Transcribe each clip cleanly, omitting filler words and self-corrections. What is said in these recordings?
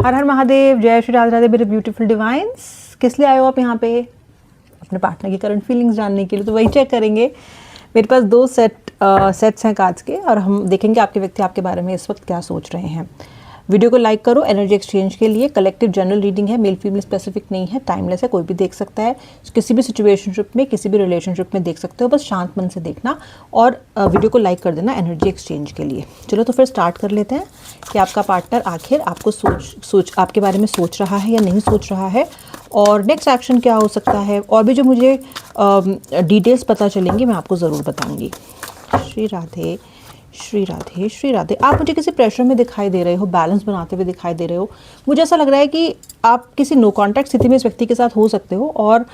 हर हर महादेव, जय श्री राधे राधे मेरे beautiful divine's. किस लिए आए हो आप यहाँ पे? अपने पार्टनर की करंट फीलिंग्स जानने के लिए। तो वही चेक करेंगे। मेरे पास 2 सेट्स हैं कार्ड्स के, और हम देखेंगे आपके व्यक्ति आपके बारे में इस वक्त क्या सोच रहे हैं। वीडियो को लाइक करो एनर्जी एक्सचेंज के लिए। कलेक्टिव जनरल रीडिंग है, मेल फीमेल स्पेसिफिक नहीं है, टाइमलेस है, कोई भी देख सकता है। किसी भी सिचुएशनशिप में, किसी भी रिलेशनशिप में देख सकते हो, बस शांत मन से देखना और वीडियो को लाइक कर देना एनर्जी एक्सचेंज के लिए। चलो तो फिर स्टार्ट कर लेते हैं कि आपका पार्टनर आखिर आपको आपके बारे में सोच रहा है या नहीं सोच रहा है, और नेक्स्ट एक्शन क्या हो सकता है। और भी जो मुझे डिटेल्स पता चलेंगी मैं आपको ज़रूर बताऊंगी। श्री राधे श्री राधे श्री राधे। आप मुझे किसी प्रेशर में दिखाई दे रहे हो, बैलेंस बनाते हुए दिखाई दे रहे हो। मुझे ऐसा लग रहा है कि आप किसी नो कॉन्टैक्ट स्थिति में इस व्यक्ति के साथ हो सकते हो, और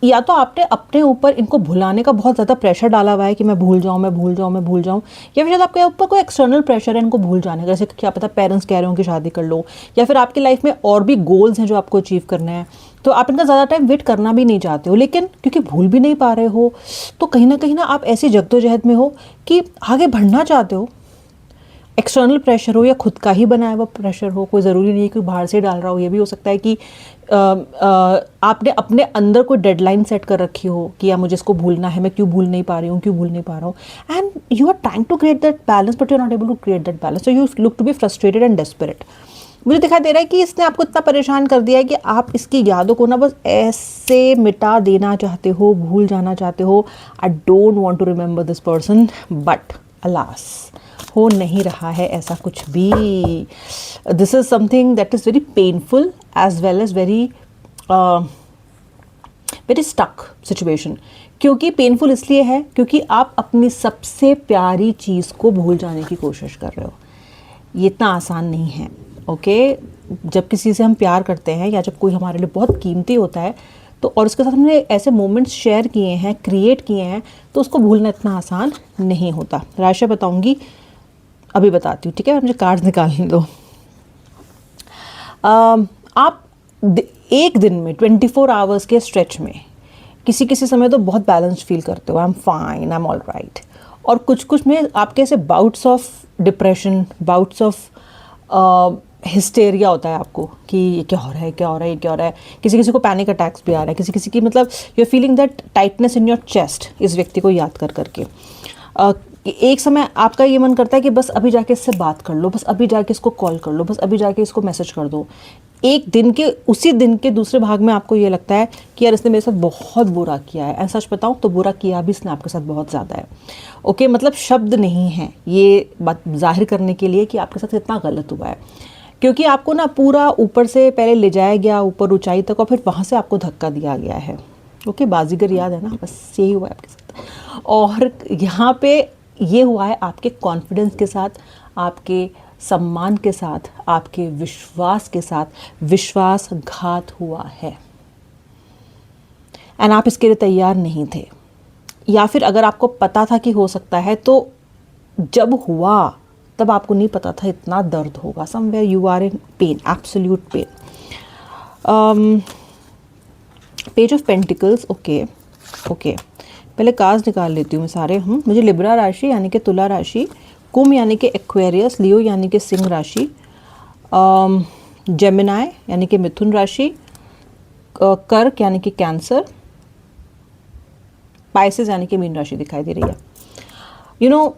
या तो आपने अपने ऊपर इनको भुलाने का बहुत ज़्यादा प्रेशर डाला हुआ है कि मैं भूल जाऊँ, मैं भूल जाऊँ, मैं भूल जाऊँ, या फिर शायद आपके ऊपर कोई एक्सटर्नल प्रेशर है इनको भूल जाने का। जैसे क्या पता पेरेंट्स कह रहे हो कि शादी कर लो, या फिर आपकी लाइफ में और भी गोल्स हैं जो आपको अचीव करने हैं, तो आप इनका ज़्यादा टाइम वेट करना भी नहीं चाहते हो, लेकिन क्योंकि भूल भी नहीं पा रहे हो तो कहीं ना आप ऐसी जद्दोजहद में हो कि आगे बढ़ना चाहते हो। एक्सटर्नल प्रेशर हो या खुद का ही बनाया हुआ प्रेशर हो, कोई ज़रूरी नहीं है कि बाहर से डाल रहा हो। ये भी हो सकता है कि आपने अपने अंदर कोई डेडलाइन सेट कर रखी हो कि या मुझे इसको भूलना है, मैं क्यों भूल नहीं पा रही हूँ, क्यों भूल नहीं पा रहा हूँ, and you are trying to create that balance but you are not able to create that balance, so you look to be frustrated and desperate. मुझे दिखाई दे रहा है कि इसने आपको इतना परेशान कर दिया है कि आप इसकी यादों को ना बस ऐसे मिटा देना चाहते हो, भूल जाना चाहते हो। I don't want to remember this person, but alas हो नहीं रहा है ऐसा कुछ भी। This is something that is very painful as well as very stuck situation. क्योंकि पेनफुल इसलिए है क्योंकि आप अपनी सबसे प्यारी चीज़ को भूल जाने की कोशिश कर रहे हो। ये इतना आसान नहीं है। ओके जब किसी से हम प्यार करते हैं या जब कोई हमारे लिए बहुत कीमती होता है, तो और उसके साथ हमने ऐसे मोमेंट्स शेयर किए हैं, क्रिएट किए हैं, तो उसको भूलना इतना आसान नहीं होता। राशि बताऊंगी, अभी बताती हूँ, ठीक है? मुझे कार्ड्स निकालने दो। आप एक दिन में 24 आवर्स के स्ट्रेच में किसी समय तो बहुत बैलेंस्ड फील करते हो, I am fine, I am all right, और कुछ में आपके ऐसे bouts of depression, bouts of hysteria होता है आपको कि ये क्या हो रहा है, क्या हो रहा है, ये क्या हो रहा है। किसी को पैनिक अटैक्स भी आ रहा है, किसी की मतलब you are feeling that tightness in your chest इस व्यक्ति को याद कर करके। एक समय आपका ये मन करता है कि बस अभी जाके इससे बात कर लो, बस अभी जाके इसको कॉल कर लो, बस अभी जाके इसको मैसेज कर दो। उसी दिन के दूसरे भाग में आपको ये लगता है कि यार इसने मेरे साथ बहुत बुरा किया है। ऐसा सच बताऊँ तो बुरा किया भी इसने आपके साथ बहुत ज़्यादा है। ओके मतलब शब्द नहीं है ये बात जाहिर करने के लिए कि आपके साथ इतना गलत हुआ है, क्योंकि आपको ना पूरा ऊपर से पहले ले जाया गया ऊपर ऊंचाई तक, और फिर वहाँ से आपको धक्का दिया गया है। ओके बाजीगर याद है ना, बस यही हुआ है आपके साथ। और यहाँ पे ये हुआ है आपके कॉन्फिडेंस के साथ, आपके सम्मान के साथ, आपके विश्वास के साथ विश्वासघात हुआ है, एंड आप इसके लिए तैयार नहीं थे। या फिर अगर आपको पता था कि हो सकता है, तो जब हुआ तब आपको नहीं पता था इतना दर्द होगा। Somewhere you are in pain, absolute pain. Page of pentacles. Okay पहले कार्ड्स निकाल लेती हूँ मैं सारे। मुझे लिब्रा राशि यानी कि तुला राशि, कुंभ यानी कि एक्वेरियस, लियो यानी कि सिंह राशि, जेमिनाई यानी कि मिथुन राशि, कर्क यानी कि कैंसर, पाइसेस यानी कि मीन राशि दिखाई दे रही है। यू नो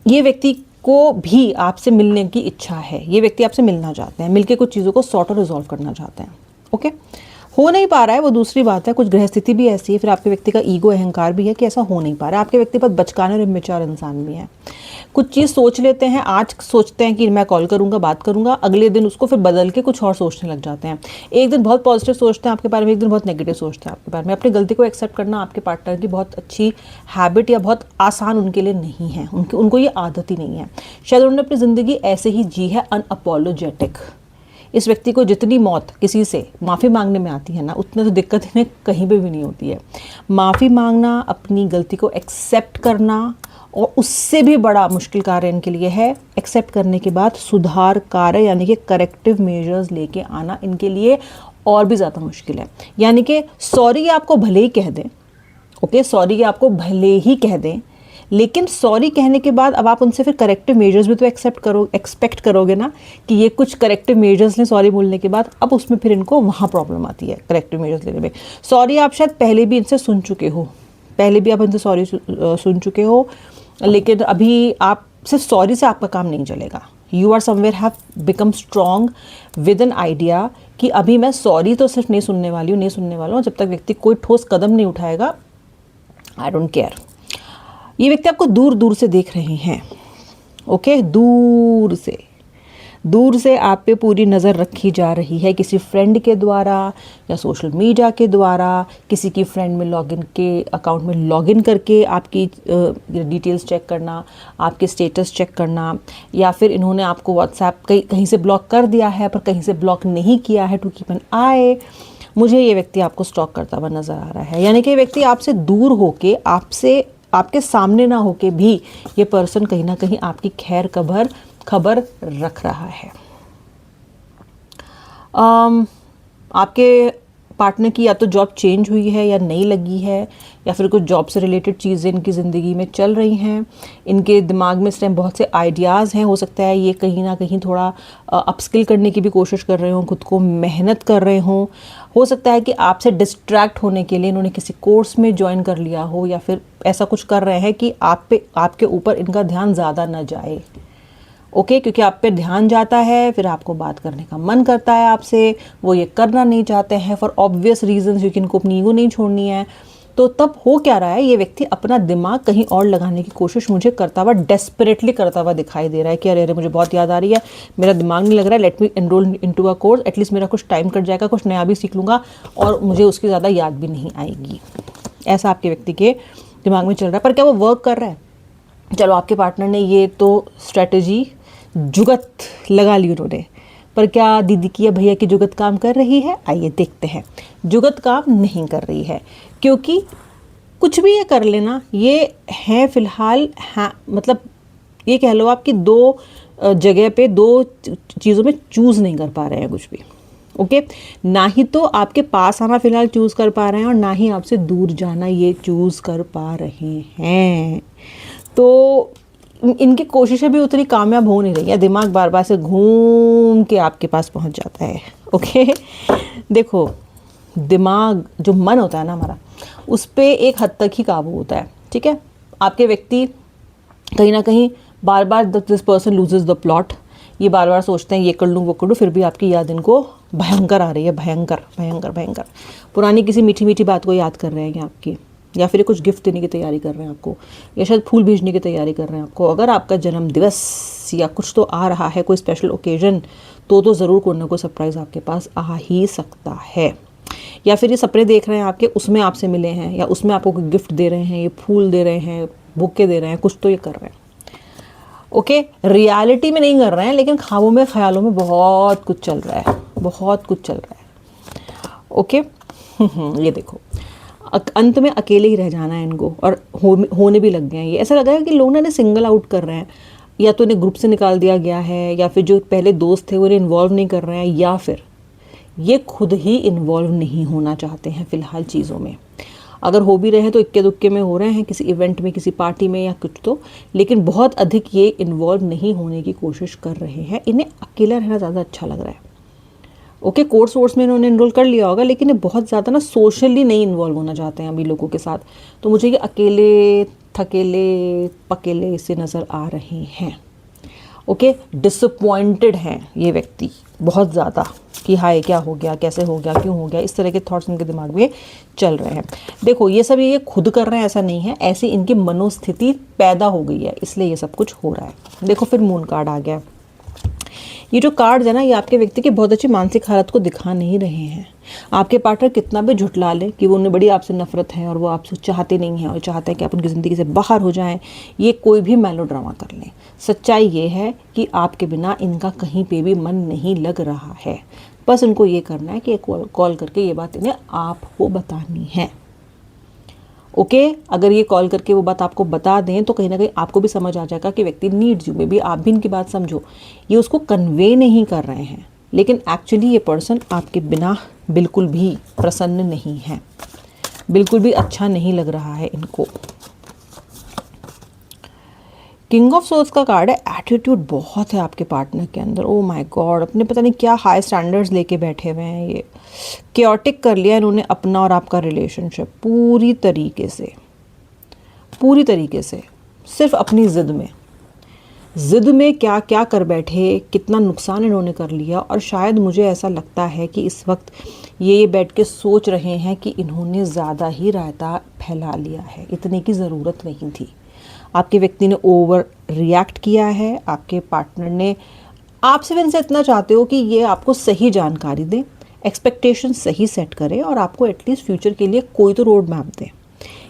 ये व्यक्ति को भी आपसे मिलने की इच्छा है। ये व्यक्ति आपसे मिलना चाहते हैं, मिलके कुछ चीज़ों को सॉर्ट और रिजॉल्व करना चाहते हैं। ओके हो नहीं पा रहा है वो दूसरी बात है, कुछ ग्रह स्थिति भी ऐसी है, फिर आपके व्यक्ति का ईगो अहंकार भी है कि ऐसा हो नहीं पा रहा है। आपके व्यक्ति बहुत बचकाने और इमेच्योर इंसान भी है। कुछ चीज़ सोच लेते हैं, आज सोचते हैं कि मैं कॉल करूंगा, बात करूंगा, अगले दिन उसको फिर बदल के कुछ और सोचने लग जाते हैं। एक दिन बहुत पॉजिटिव सोचते हैं आपके बारे में, एक दिन बहुत नेगेटिव सोचते हैं आपके बारे में। अपनी गलती को एक्सेप्ट करना आपके पार्टनर की बहुत अच्छी हैबिट या बहुत आसान उनके लिए नहीं है, उनको ये आदत ही नहीं है। शायद उन्होंने अपनी ज़िंदगी ऐसे ही जी है, अनअपोलोजेटिक। इस व्यक्ति को जितनी मौत किसी से माफ़ी मांगने में आती है ना, उतनी तो दिक्कत इन्हें कहीं पे भी नहीं होती है। माफ़ी मांगना, अपनी गलती को एक्सेप्ट करना, और उससे भी बड़ा मुश्किल कार्य इनके लिए है एक्सेप्ट करने के बाद सुधार कार्य यानी कि करेक्टिव मेजर्स लेके आना इनके लिए और भी ज़्यादा मुश्किल है। यानी कि सॉरी आपको भले ही कह दें, ओके सॉरी आपको भले ही कह दें, लेकिन सॉरी कहने के बाद अब आप उनसे फिर करेक्टिव मेजर्स भी तो एक्सपेक्ट करोगे ना कि ये कुछ करेक्टिव मेजर्स ने सॉरी बोलने के बाद, अब उसमें फिर इनको वहाँ प्रॉब्लम आती है करेक्टिव मेजर्स लेने में। सॉरी आप शायद पहले भी इनसे सुन चुके हो, पहले भी आप इनसे सॉरी सुन चुके हो, लेकिन अभी आप सिर्फ सॉरी से आपका काम नहीं चलेगा। You are somewhere have become strong with an idea कि अभी मैं सॉरी तो सिर्फ नहीं सुनने वाली हूँ, नहीं सुनने वाला हूँ, जब तक व्यक्ति कोई ठोस कदम नहीं उठाएगा आई डोंट केयर। ये व्यक्ति आपको दूर दूर से देख रहे हैं, ओके, दूर से आप पे पूरी नज़र रखी जा रही है, किसी फ्रेंड के द्वारा या सोशल मीडिया के द्वारा, किसी की फ्रेंड में लॉगिन के अकाउंट में लॉगिन करके आपकी डिटेल्स चेक करना, आपके स्टेटस चेक करना, या फिर इन्होंने आपको व्हाट्सएप कहीं से ब्लॉक कर दिया है पर कहीं से ब्लॉक नहीं किया है, टू कीप एन आई। मुझे ये व्यक्ति आपको स्टॉक करता हुआ नज़र आ रहा है, यानी कि व्यक्ति आपसे दूर होके, आपके सामने ना होके भी ये पर्सन कहीं ना कहीं आपकी खैर खबर रख रहा है। आपके पार्टनर की या तो जॉब चेंज हुई है या नई लगी है, या फिर कुछ जॉब से रिलेटेड चीज़ें इनकी ज़िंदगी में चल रही हैं। इनके दिमाग में इस टाइम बहुत से आइडियाज़ हैं, हो सकता है ये कहीं ना कहीं थोड़ा अपस्किल करने की भी कोशिश कर रहे हों, खुद को मेहनत कर रहे हों। हो सकता है कि आपसे डिस्ट्रैक्ट होने के लिए इन्होंने किसी कोर्स में ज्वाइन कर लिया हो, या फिर ऐसा कुछ कर रहे हैं कि आपके ऊपर इनका ध्यान ज़्यादा न जाए, ओके, क्योंकि आप पे ध्यान जाता है फिर आपको बात करने का मन करता है आपसे, वो ये करना नहीं चाहते हैं फॉर ऑब्वियस रीजंस, क्योंकि इनको अपनी ईगो नहीं छोड़नी है। तो तब हो क्या रहा है, ये व्यक्ति अपना दिमाग कहीं और लगाने की कोशिश मुझे करता हुआ, डेस्परेटली करता हुआ दिखाई दे रहा है कि अरे मुझे बहुत याद आ रही है, मेरा दिमाग नहीं लग रहा है, let me enrol into a course, at least मेरा कुछ टाइम कट जाएगा, कुछ नया भी सीख लूँगा और मुझे उसकी ज़्यादा याद भी नहीं आएगी। ऐसा आपके व्यक्ति के दिमाग में चल रहा है। पर क्या वो वर्क कर रहा है? चलो, आपके पार्टनर ने ये तो स्ट्रैटेजी जुगत लगा ली उन्होंने, पर क्या दीदी की या भैया की जुगत काम कर रही है? आइए देखते हैं। जुगत काम नहीं कर रही है, क्योंकि कुछ भी ये कर लेना, ये है फिलहाल, हाँ मतलब ये कह लो आपकी दो जगह पे, दो चीज़ों में चूज़ नहीं कर पा रहे हैं कुछ भी, ओके। ना ही तो आपके पास आना फिलहाल चूज़ कर पा रहे हैं, और ना ही आपसे दूर जाना ये चूज़ कर पा रहे हैं। तो इनकी कोशिशें भी उतनी कामयाब हो नहीं रही है, दिमाग बार बार से घूम के आपके पास पहुंच जाता है, ओके। देखो, दिमाग जो मन होता है ना हमारा, उस पर एक हद तक ही काबू होता है, ठीक है। आपके व्यक्ति कहीं ना कहीं बार बार this person loses the plot, ये बार बार सोचते हैं ये कर लूँ वो कर लूँ, फिर भी आपकी याद इनको भयंकर आ रही है, भयंकर भयंकर भयंकर। पुरानी किसी मीठी मीठी बात को याद कर रहे हैं आपकी, या फिर कुछ गिफ्ट देने की तैयारी कर रहे हैं आपको, या शायद फूल भेजने की तैयारी कर रहे हैं आपको। अगर आपका जन्म दिवस या कुछ तो आ रहा है, कोई स्पेशल ओकेजन, तो ज़रूर कोई ना कोई सरप्राइज़ आपके पास आ ही सकता है। या फिर ये सपने देख रहे हैं आपके, उसमें आपसे मिले हैं, या उसमें आपको कोई गिफ्ट दे रहे हैं, ये फूल दे रहे हैं, बुके दे रहे हैं, कुछ तो ये कर रहे हैं, ओके। रियलिटी में नहीं कर रहे हैं, लेकिन ख्वाबों में ख्यालों में बहुत कुछ चल रहा है, बहुत कुछ चल रहा है, ओके। ये देखो, अंत में अकेले ही रह जाना है इनको, और होने भी लग गए हैं। ये ऐसा लग रहा है कि लोग ना इन्हें सिंगल आउट कर रहे हैं, या तो इन्हें ग्रुप से निकाल दिया गया है, या फिर जो पहले दोस्त थे वो इन्हें इन्वॉल्व नहीं कर रहे हैं, या फिर ये खुद ही इन्वॉल्व नहीं होना चाहते हैं फिलहाल चीज़ों में। अगर हो भी रहे हैं तो इक्के दुक्के में हो रहे हैं, किसी इवेंट में, किसी पार्टी में या कुछ तो, लेकिन बहुत अधिक ये इन्वॉल्व नहीं होने की कोशिश कर रहे हैं। इन्हें अकेला रहना ज़्यादा अच्छा लग रहा है, ओके। कोर्स वोर्स में इन्होंने इनरोल कर लिया होगा, लेकिन ये बहुत ज़्यादा ना सोशली नहीं इन्वॉल्व होना चाहते हैं अभी लोगों के साथ। तो मुझे ये अकेले थकेले पकेले से नज़र आ रहे हैं, ओके। डिसअपॉइंटेड हैं ये व्यक्ति बहुत ज़्यादा कि हाय क्या हो गया, कैसे हो गया, क्यों हो गया, इस तरह के थॉट्स इनके दिमाग में चल रहे हैं। देखो, ये सब ये खुद कर रहे हैं ऐसा नहीं है, ऐसी इनकी मनोस्थिति पैदा हो गई है, इसलिए ये सब कुछ हो रहा है। देखो, फिर मून कार्ड आ गया। ये जो कार्ड्स है ना, ये आपके व्यक्ति की बहुत अच्छी मानसिक हालत को दिखा नहीं रहे हैं। आपके पार्टनर कितना भी झुठला ले कि वो उन्हें बड़ी आपसे नफरत है और वो आपसे चाहते नहीं हैं और चाहते हैं कि आप उनकी ज़िंदगी से बाहर हो जाएं, ये कोई भी मेलोड्रामा कर लें, सच्चाई ये है कि आपके बिना इनका कहीं पे भी मन नहीं लग रहा है। बस इनको ये करना है कि कॉल करके ये बात इन्हें आपको बतानी है, ओके। अगर ये कॉल करके वो बात आपको बता दें तो कहीं ना कहीं आपको भी समझ आ जाएगा कि व्यक्ति नीड्स यू, मे बी आप भी इनकी बात समझो। ये उसको कन्वे नहीं कर रहे हैं, लेकिन एक्चुअली ये पर्सन आपके बिना बिल्कुल भी प्रसन्न नहीं है, बिल्कुल भी अच्छा नहीं लग रहा है इनको, किंग ऑफ सोर्स का कार्ड है। एटीट्यूड बहुत है आपके पार्टनर के अंदर। ओ माय गॉड, अपने पता नहीं क्या हाई स्टैंडर्ड्स लेके बैठे हुए हैं। ये केओटिक कर लिया इन्होंने अपना और आपका रिलेशनशिप पूरी तरीके से, सिर्फ अपनी ज़िद में क्या क्या कर बैठे, कितना नुकसान इन्होंने कर लिया। और शायद मुझे ऐसा लगता है कि इस वक्त ये बैठ के सोच रहे हैं कि इन्होंने ज़्यादा ही रायता फैला लिया है, इतने की ज़रूरत नहीं थी। आपके व्यक्ति ने ओवर रिएक्ट किया है। आपके पार्टनर ने आपसे इनसे इतना चाहते हो कि ये आपको सही जानकारी दें, एक्सपेक्टेशन सही सेट करें और आपको एटलीस्ट फ्यूचर के लिए कोई तो रोड मैप दें।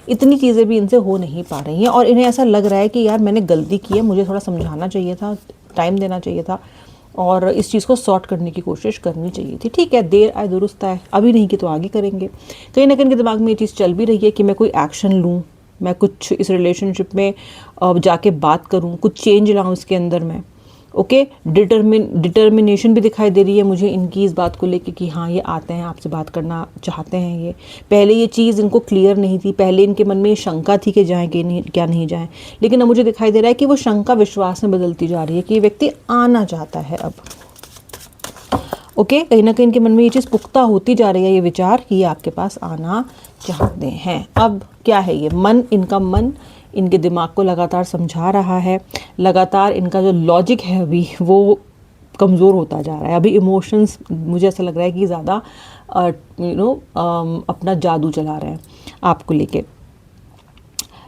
इतनी चीज़ें भी इनसे हो नहीं पा रही हैं और इन्हें ऐसा लग रहा है कि यार मैंने गलती की है, मुझे थोड़ा समझाना चाहिए था, टाइम देना चाहिए था और इस चीज़ को सॉर्ट करने की कोशिश करनी चाहिए थी। ठीक है, देर आए दुरुस्त आए, अभी नहीं कि तो आगे करेंगे। कहीं ना कहीं इनके दिमाग में ये चीज़ चल भी रही है कि मैं कोई एक्शन लूँ, मैं कुछ इस रिलेशनशिप में जाके बात करूँ, कुछ चेंज लाऊँ इसके अंदर मैं। ओके, डिटर्मिनेशन भी दिखाई दे रही है मुझे इनकी इस बात को लेके कि हाँ ये आते हैं, आपसे बात करना चाहते हैं। ये पहले ये चीज़ इनको क्लियर नहीं थी, पहले इनके मन में ये शंका थी कि जाएँ कि नहीं, क्या नहीं जाएँ, लेकिन अब मुझे दिखाई दे रहा है कि वो शंका विश्वास में बदलती जा रही है कि ये व्यक्ति आना चाहता है अब। ओके, कहीं ना कहीं इनके मन में ये चीज़ पुख्ता होती जा रही है, ये विचार कि ये आपके पास आना चाहते हैं। अब क्या है, ये इनका मन इनके दिमाग को लगातार समझा रहा है, लगातार इनका जो लॉजिक है अभी वो कमज़ोर होता जा रहा है। अभी इमोशंस मुझे ऐसा लग रहा है कि ज़्यादा अपना जादू चला रहे हैं आपको लेके।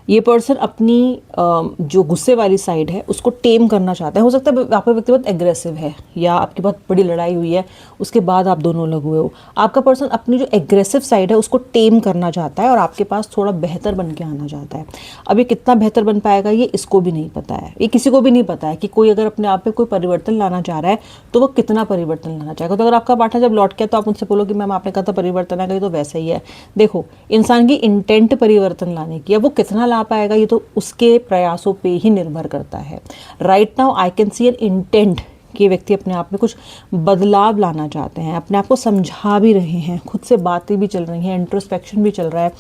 ये पर्सन अपनी जो गुस्से वाली साइड है उसको टेम करना चाहता है। हो सकता है आपका व्यक्ति बहुत एग्रेसिव है या आपकी बहुत बड़ी लड़ाई हुई है, उसके बाद आप दोनों अलग हुए हो। आपका पर्सन अपनी जो एग्रेसिव साइड है उसको टेम करना चाहता है और आपके पास थोड़ा बेहतर बन के आना चाहता है। अब ये कितना बेहतर बन पाएगा ये इसको भी नहीं पता है, ये किसी को भी नहीं पता है कि कोई अगर अपने आप में कोई परिवर्तन लाना चाह रहा है तो वो कितना परिवर्तन लाना चाहेगा। तो अगर आपका पार्टनर जब लौट गया तो आप मुझसे बोलो कि मैम आपने कहा था परिवर्तन आएगा, तो वैसा ही है। देखो, इंसान की इंटेंट परिवर्तन लाने की, अब वो कितना ला पाएगा ये तो उसके प्रयासों पे ही निर्भर करता है। Right now I can see an intent कि व्यक्ति अपने आप में कुछ बदलाव लाना चाहते हैं, अपने आप को समझा भी रहे हैं, खुद से बातें भी चल रही हैं, इंट्रोस्पेक्शन भी चल रहा है।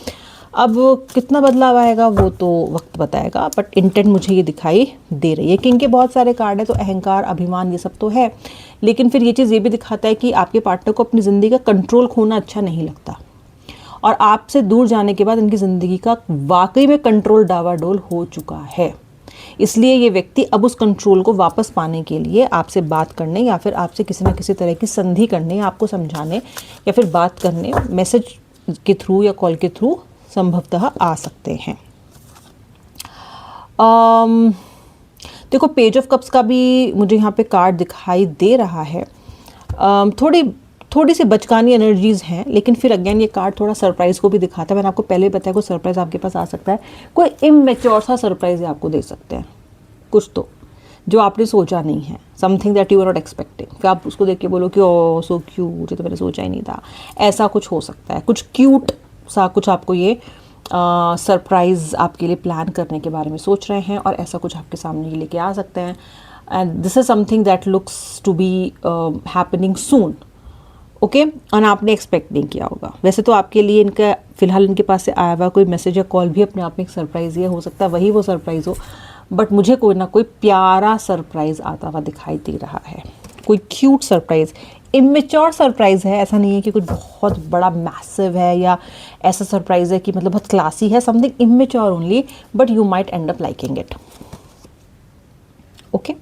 अब कितना बदलाव आएगा वो तो वक्त बताएगा, बट इंटेंट मुझे ये दिखाई दे रही है। किंग के बहुत सारे कार्ड है तो अहंकार, अभिमान ये सब तो है, लेकिन फिर ये चीज़ ये भी दिखाता है कि आपके पार्टनर को अपनी ज़िंदगी का कंट्रोल खोना अच्छा नहीं लगता और आपसे दूर जाने के बाद इनकी ज़िंदगी का वाकई में कंट्रोल डावाडोल हो चुका है। इसलिए ये व्यक्ति अब उस कंट्रोल को वापस पाने के लिए आपसे बात करने या फिर आपसे किसी न किसी तरह की संधि करने, आपको समझाने या फिर बात करने, मैसेज के थ्रू या कॉल के थ्रू संभवतः आ सकते हैं। देखो, पेज ऑफ कप्स का भी मुझे यहाँ पे कार्ड दिखाई दे रहा है। थोड़ी सी बचकानी एनर्जीज हैं, लेकिन फिर अगेन ये कार्ड थोड़ा सरप्राइज को भी दिखाता है। मैंने आपको पहले बताया कोई सरप्राइज आपके पास आ सकता है, कोई इमैच्योर सा सरप्राइज आपको दे सकते हैं, कुछ तो जो आपने सोचा नहीं है, something that you are not expecting. फिर आप उसको देख के बोलो कि ओ सो क्यूट, ये तो मैंने सोचा ही नहीं था। ऐसा कुछ हो सकता है, कुछ क्यूट सा कुछ आपको ये सरप्राइज आपके लिए प्लान करने के बारे में सोच रहे हैं और ऐसा कुछ आपके सामने ये लेके आ सकते हैं। And this is something that looks to be happening soon. Okay, और आपने एक्सपेक्ट नहीं किया होगा। वैसे तो आपके लिए इनका फिलहाल इनके पास से आया हुआ कोई मैसेज या कॉल भी अपने आप में एक सरप्राइज है, हो सकता है वही वो सरप्राइज हो, बट मुझे कोई ना कोई प्यारा सरप्राइज आता हुआ दिखाई दे रहा है, कोई क्यूट सरप्राइज। इमेच्योर सरप्राइज है, ऐसा नहीं है कि कुछ बहुत बड़ा मैसिव है या ऐसा सरप्राइज है कि मतलब बहुत क्लासी है, something immature only, but you might and up liking it. Okay,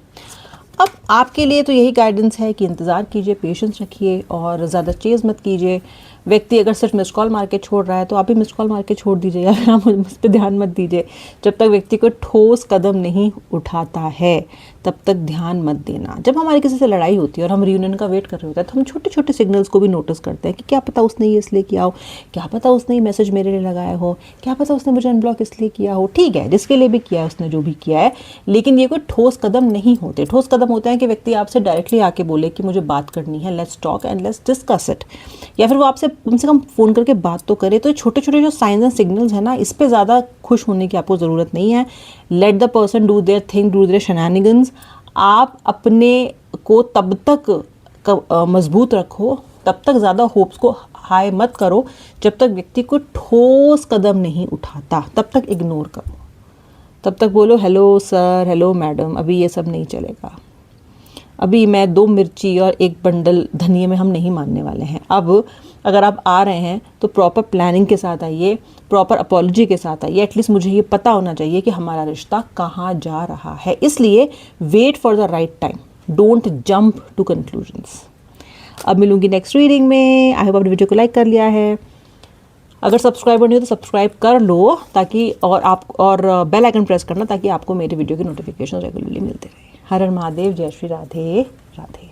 अब आपके लिए तो यही गाइडेंस है कि इंतज़ार कीजिए, पेशेंस रखिए और ज़्यादा चेज़ मत कीजिए। व्यक्ति अगर सिर्फ मिस्ड कॉल मार के छोड़ रहा है तो आप भी मिस्ड कॉल मार के छोड़ दीजिए या फिर आप उस पर ध्यान मत दीजिए। जब तक व्यक्ति को ठोस कदम नहीं उठाता है तब तक ध्यान मत देना। जब हमारी किसी से लड़ाई होती है और हम रियूनियन का वेट कर रहे होते हैं तो हम छोटे छोटे सिग्नल्स को भी नोटिस करते हैं कि क्या पता उसने ये इसलिए किया हो, क्या पता उसने ये मैसेज मेरे लिए लगाया हो, क्या पता उसने मुझे अनब्लॉक इसलिए किया हो। ठीक है, जिसके लिए भी किया है उसने जो भी किया है, लेकिन ये कोई ठोस कदम नहीं होते। ठोस कदम होते हैं कि व्यक्ति आपसे डायरेक्टली आके बोले कि मुझे बात करनी है, let's talk and let's discuss it, या फिर वो आपसे कम से कम फ़ोन करके बात तो करे। तो छोटे छोटे जो साइंस एंड सिग्नल्स हैं ना, इस पे ज़्यादा खुश होने की आपको ज़रूरत नहीं है। Let the person do their thing, do their shenanigans. आप अपने को तब तक मजबूत रखो, तब तक ज़्यादा होप्स को हाई मत करो जब तक व्यक्ति को ठोस कदम नहीं उठाता, तब तक इग्नोर करो, तब तक बोलो हेलो सर, हेलो मैडम, अभी ये सब नहीं चलेगा। अभी मैं 2 मिर्ची और 1 बंडल धनिये में हम नहीं मानने वाले हैं। अब अगर आप आ रहे हैं तो प्रॉपर प्लानिंग के साथ आइए, प्रॉपर अपॉलॉजी के साथ आइए। एटलीस्ट मुझे ये पता होना चाहिए कि हमारा रिश्ता कहाँ जा रहा है। इसलिए wait for the right time, don't jump to conclusions. अब मिलूंगी नेक्स्ट रीडिंग में। आई होप आपने वीडियो को लाइक कर लिया है। अगर सब्सक्राइबर नहीं हो तो सब्सक्राइब कर लो, ताकि और बेल आइकन प्रेस करना ताकि आपको मेरे वीडियो की नोटिफिकेशन रेगुलरली मिलते रहे। हर हर महादेव, जय श्री राधे राधे।